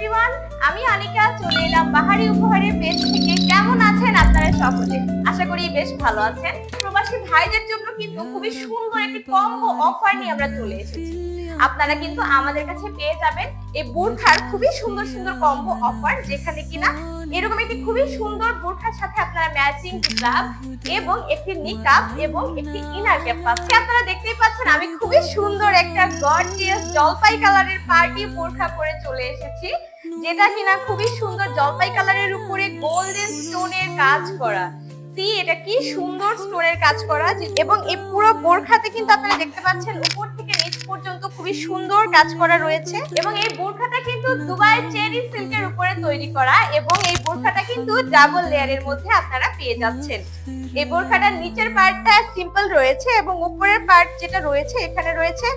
Everyone, আমি আনিকা চলে এলাম বাহারি উপহারের পেজ থেকে। কেমন আছেন আপনারা সকলে? আশা করি বেশ ভালো আছেন। প্রবাসী ভাইদের জন্য কিন্তু খুবই সুন্দর একটি কম্বো অফার নিয়ে আমরা চলে এসেছি। আপনারা কিন্তু আমাদের কাছে পেয়ে যাবেন এই বোরখার খুবই সুন্দর সুন্দর কম্বো অফার, যেখানে কিনা এরকম একটি খুবই সুন্দর বোরখার সাথে আপনারা ম্যাচিং হিজাব এবং একটি নিকাব এবং একটি ইনার ক্যাপ পাচ্ছেন। আপনারা দেখতেই পাচ্ছেন আমি খুবই সুন্দর একটা গর্জিয়াস জলপাই কালারের পার্টি বোরখা পরে চলে এসেছি, যেটা কিনা খুবই সুন্দর জলপাই কালারের উপরে গোল্ডেন স্টোনের কাজ করা। এটা কি সুন্দর স্টোনের কাজ করা, এবং এই পুরো বোরখাতে কিন্তু আপনারা দেখতে পাচ্ছেন উপর থেকে নিচ পর্যন্ত খুবই সুন্দর কাজ করা রয়েছে। এবং এই বোরখাটা কিন্তু দুবাই চেরি সিল্কের উপরে তৈরি করা, এবং এই বোরখাটা কিন্তু ডাবল লেয়ারের মধ্যে আপনারা পেয়ে যাচ্ছেন। এই বোরখাটার নিচের পার্টটা সিম্পল রয়েছে এবং উপরের পার্ট যেটা রয়েছে এখানে রয়েছে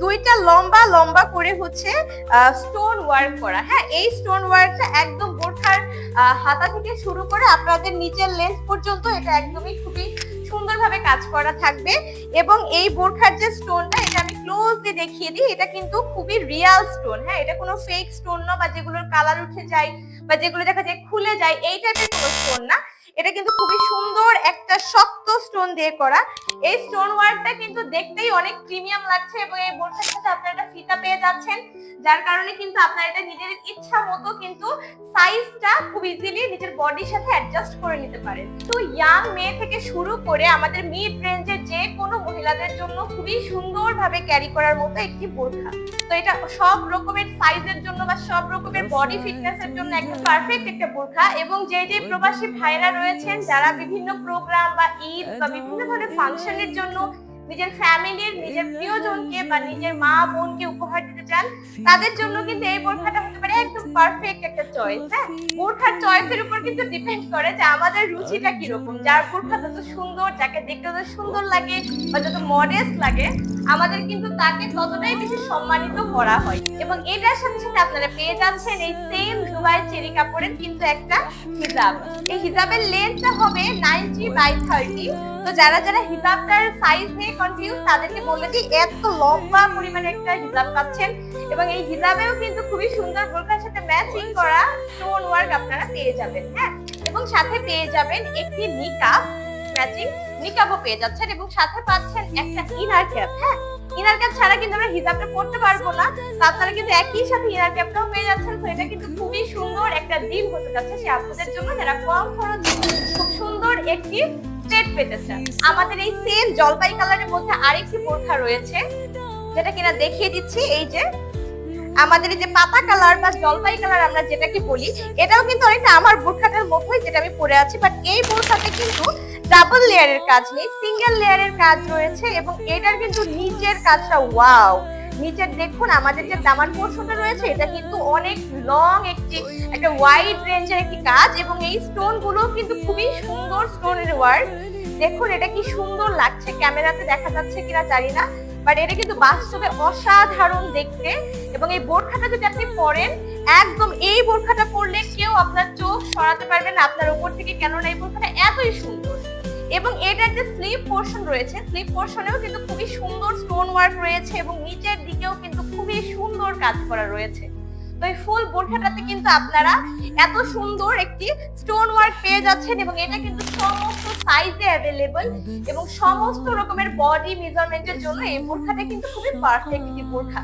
দুইটা লম্বা লম্বা করে হচ্ছে স্টোন ওয়ার্ক করা। হ্যাঁ, এই স্টোন ওয়ার্কটা একদম বোরখার হাতা থেকে শুরু করে আপনাদের নিচের লেন্থ পর্যন্ত এটা একদমই খুবই সুন্দরভাবে কাজ করা থাকবে। এবং এই বোরখার যে স্টোনটা, এটা আমি ক্লোজলি দেখিয়ে দিই, এটা কিন্তু খুবই রিয়াল স্টোন। হ্যাঁ, এটা কোনো ফেক স্টোন না, বা যেগুলোর কালার উঠে যায় বা যেগুলো দেখা যায় খুলে যায় এই টাইপের কোনো স্টোন না। এটা কিন্তু খুবই সুন্দর একটা শক্ত স্টোন দিয়ে করা। এই স্টোন ওয়ার্কটা কিন্তু দেখতেই অনেক প্রিমিয়াম লাগছে, এবং এই বোরখার সাথে আপনারা একটা ফিতা পেয়ে যাচ্ছেন, যার কারণে কিন্তু আপনারা এটা নিজের ইচ্ছা মতো কিন্তু সাইজটা খুব ইজিলি নিজের বডির সাথে অ্যাডজাস্ট করে নিতে পারেন। তো ইয়াং মেয়ে থেকে শুরু করে আমাদের মিড রেঞ্জের যে কোনো মহিলাদের জন্য খুবই সুন্দরভাবে ক্যারি করার মতো একটি বোরখা। তো এটা সব রকমের সাইজের জন্য বা সব রকমের বডি ফিটনেসের জন্য একদম পারফেক্ট একটা বোরখা। এবং যে যে প্রবাসী ভাইরা রয়েছেন যারা বিভিন্ন প্রোগ্রাম বা ঈদ বা বিভিন্ন ধরনের ফাংশনের জন্য নিজের ফ্যামিলির নিজের প্রিয়জনকে বা নিজের মা বোনকে উপহার দিতে চান, তাদের জন্য কিন্তু এই বোরখাটা হতে পারে একদম পারফেক্ট একটা চয়েস। হ্যাঁ, বোরখার চয়েসের উপর কিন্তু ডিপেন্ড করে যে আমাদের রুচিটা কিরকম। যার বোরখা যত সুন্দর, যাকে দেখতে যত সুন্দর লাগে বা যত মডেস্ট লাগে, আমাদের কিন্তু তাকে ততটাই বেশি সম্মানিত করা হয়। এবং এটার সাথে সাথে আপনারা পেয়ে যাচ্ছেন এই সেম দুবাই চেরি কাপড়ের কিন্তু একটা হিজাব। এই হিজাবের লেন্থটা হবে 90/30। তো যারা যারা হিজাবটার সাইজ নিয়ে কনফিউজ, তাদেরকে বলে দিই এত লম্বা পরিমাণে একটা হিজাব পাচ্ছেন, এবং এই হিজাবেও কিন্তু খুবই সুন্দর বোরখার সাথে ম্যাচিং করা স্টোন ওয়ার্ক আপনারা পেয়ে যাবেন। হ্যাঁ, এবং সাথে পেয়ে যাবেন একটি নিকাব, ম্যাচিং নিকাবও পেয়ে যাচ্ছেন, এবং সাথে পাচ্ছেন একটা ইনার ক্যাপ। হ্যাঁ, ইনার ক্যাপ ছাড়া কিন্তু আমরা হিজাবটা পরতে পারবো না, তো আপনারা কিন্তু একই সাথে ইনার ক্যাপটাও পেয়ে যাচ্ছেন। তো এটা কিন্তু খুবই সুন্দর একটা দিন হতে যাচ্ছে সে আপনাদের জন্য যারা কম খরচে খুব সুন্দর একটি সেট পেতে চান। আমাদের এই সেম জলপাই কালারের মধ্যে আরেকটি বোরখা রয়েছে, যেটা কিনা দেখিয়ে দিচ্ছি। এই যে আমাদের এই যে পাতা কালার বা জলপাই কালার আমরা যেটাকে বলি, এটাও কিন্তু অনেকটা আমার বোরখাটার মতোই যেটা আমি পরে আছি, বাট এই বোরখাতে কিন্তু ডাবল লেয়ারের কাজ নেই, সিঙ্গেল লেয়ারের কাজ রয়েছে। এবং এটার কিন্তু নিচের কাজটা ওয়াও, নিচের দেখুন আমাদের যে দামান পোরশনটা রয়েছে এটা কিন্তু অনেক লং একটা ওয়াইড রেঞ্জের একটি কাজ, এবং এই স্টোন গুলো কিন্তু খুবই সুন্দর স্টোনের ওয়ার্ক। দেখুন এটা কি সুন্দর লাগছে, ক্যামেরাতে দেখা যাচ্ছে কিনা জানি না, বাট এটা কিন্তু বাস্তবে অসাধারণ দেখতে। এবং এই বোরখাটা যদি আপনি পরেন, একদম এই বোরখাটা পরলে কেউ আপনার চোখ সরাতে পারবে না আপনার উপর থেকে, কেননা এই বোরখাটা এতই সুন্দর। এবং এটার যে স্লিভ পোরশন রয়েছে, স্লিভ পোরশনেও কিন্তু খুবই সুন্দর স্টোন ওয়ার্ক রয়েছে, এবং নিচের দিকেও কিন্তু খুবই সুন্দর কাজ করা রয়েছে। তো এই ফুল বোরখাটাতে কিন্তু আপনারা এত সুন্দর একটি স্টোন ওয়ার্ক পেয়ে যাচ্ছেন, এবং এটা কিন্তু সমস্ত সাইজে অ্যাভেলেবল, এবং সমস্ত রকমের বডি মেজারমেন্টের জন্য এই বোরখাটা কিন্তু খুবই পারফেক্ট একটি বোরখা।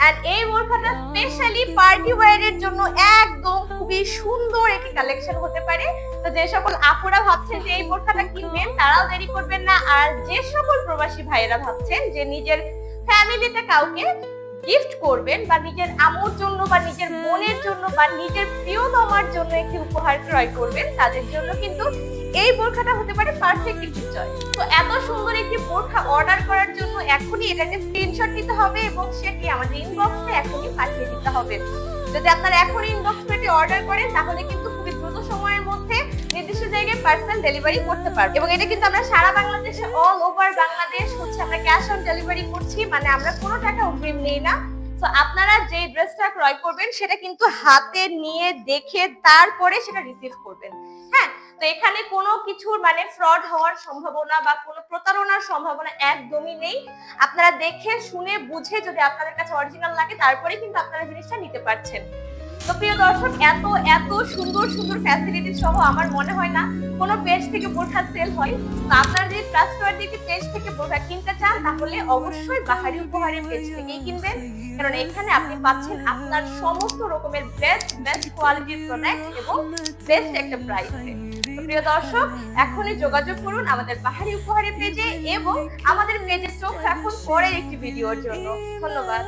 এন্ড এই বোরখাটা স্পেশালি পার্টি ওয়্যারের জন্য একদম খুবই সুন্দর একটি কালেকশন হতে পারে। তো যে সকল আপুরা ভাবছেন যে এই বোরখাটা কিনবেন, তারাও দেরি করবেন না। আর যে সকল প্রবাসী ভাইয়েরা ভাবছেন যে নিজের ফ্যামিলিতে কাউকে গিফট করবেন, বা নিজের আম্মুর জন্য বা নিজের বোনের জন্য বা নিজের প্রিয়তমার জন্য একটি উপহার ক্রয় করবেন, তাদের জন্য কিন্তু এই বোরখাটা হতে পারে পারফেক্ট একটি চয়েস। তো এত সুন্দর একটি বোরখা অর্ডার করার জন্য এখনই এটাকে স্ক্রিনশট নিতে হবে, এবং সেটি আমাদের ইনবক্সে এখনই পাঠিয়ে দিতে হবে। যদি আপনারা এখনই ইনবক্স পেটে অর্ডার করেন, তাহলে কিন্তু খুবই দ্রুত সময়ের মধ্যে নির্দিষ্ট জায়গায় পার্সেল ডেলিভারি করতে পারবো। এবং এটা কিন্তু আমরা সারা বাংলাদেশে, অল ওভার বাংলাদেশ হচ্ছে আমরা ক্যাশ অন ডেলিভারি করছি, মানে আমরা কোনো টাকা অগ্রিম নেই না। তো আপনারা যে ড্রেসটা ক্রয় করবেন সেটা কিন্তু হাতে নিয়ে দেখে তারপরে সেটা রিসিভ করবেন। হ্যাঁ, তো এখানে কোনো কিছুর মানে ফ্রড হওয়ার সম্ভাবনা বা কোনো প্রতারণার সম্ভাবনা একদমই নেই। আপনারা দেখে শুনে বুঝে যদি আপনাদের কাছে অরিজিনাল লাগে, তারপরে কিন্তু আপনারা জিনিসটা নিতে পারছেন। তো প্রিয় দর্শক, এত এত সুন্দর সুন্দর ফ্যাসিলিটি সহ আমার মনে হয় না কোনো পেজ থেকে বোরখা সেল হয়। তো আপনারা যদি ট্রাস্টওয়ার্দি পেজ থেকে বোরখা কিনতে চান তাহলে অবশ্যই বাহারি উপহারের পেজ থেকেই কিনবেন, কারণ এখানে আপনি পাচ্ছেন আপনার সমস্ত রকমের বেস্ট বেস্ট কোয়ালিটির প্রোডাক্ট এবং বেস্ট একটা প্রাইসে। তো প্রিয় দর্শক, এখনই যোগাযোগ করুন আমাদের বাহারি উপহারের পেজে এবং আমাদের পেজে চোখ রাখুন পরের একটি ভিডিওর জন্য। ধন্যবাদ।